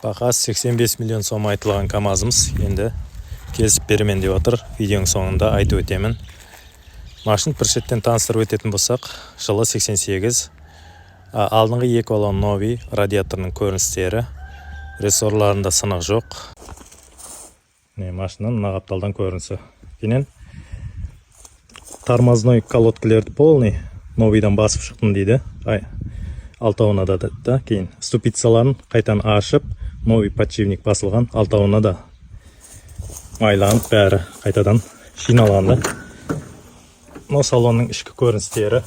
Бағасы 85 миллион сом айтылған КАМАЗымыз енді келісіп беремен деп отыр. Видеоның соңында айтып өтемін. Машин бір шеттен таныстырып өтетін болсақ, жылы 88. Алдыңғы екі балон нови, радиаторының көріністері, рессорларында сынық жоқ. Машинаның мына қапталдан көрінісі. Кейінен тормозной колодкілерді полный новидан басып шықтым дейді. Алтауына да кейін ступицаларын қайтан ашып, нови подшипник басылған, алтауына да майланып бәрі қайтадан жиналғанда. Мына салонның ішкі көріністері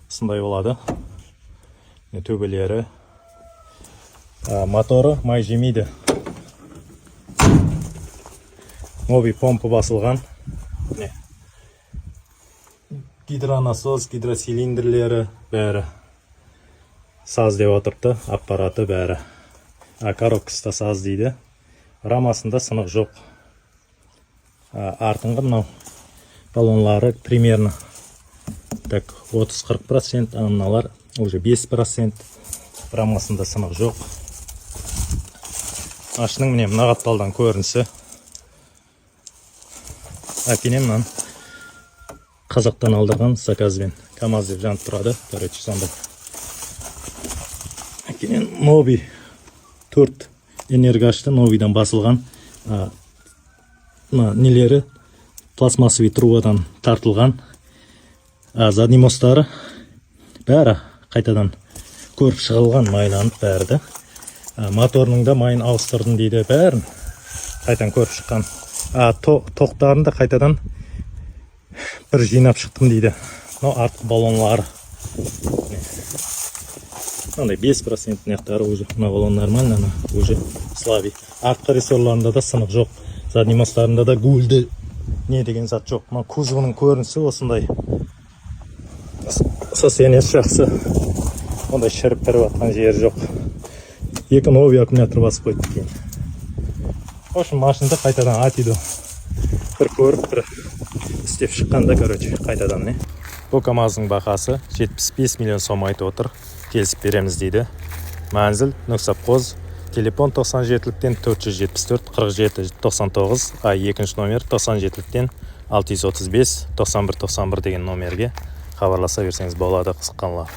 сындай болады. Төбелері, моторы май жемейді. Нови помпа басылған. Гидронасос, гидроцилиндрлері бәрі саз деп отырды, аппараты бәрі. Коробкасы да саз дейді. Рамасында сынық жоқ. Артыңғы мынау баллонлары примерно 30-40%, аналар уже 5%. Рамасында сынық жоқ. Машының міне мына қапталдан көрінісі. Әкенем мынан Қазақтан алдырған заказбен КАМАЗ деп жанып тұрады. Короче, сондай. Әкенен нови 4 энергашты новидан басылған. Нелері пластмассовый трубадан тартылған. Задний мостары бәрі қайтадан көріп шығылған, майланып бәрді. Моторның да майын ауыстырдым дейді, бәрін қайтадан көріп шыққан. Тоқтарын да қайтадан бір жинап шықтым дейді. Артқы баллонлары 5% нектары уже. Мына баллон нормально, уже слабый. Артқы рессорларында да сынық жоқ. Задний мостарында да гульді не деген зат жоқ. Мына кузовының көрінісі осындай. Состояниесі жақсы. Ондай шіріп кіріп атқан жері жоқ. Екі нови аккумулятор басып қойды кейін. В общем, машинды қайтадан атиды. Бір көріп, бір істеп шыққанда, короче, қайтадан. Бұл КАМАЗдың бағасы 75 миллион сом айтып отыр. Келісіп береміз дейді. Мәнзіл Нөксапқоз, телефон 97-ліктен 474 47 99, екінші номер 97-ліктен 635 91 91 деген номерге хабарласа берсеңіз болады, қызыққанlar.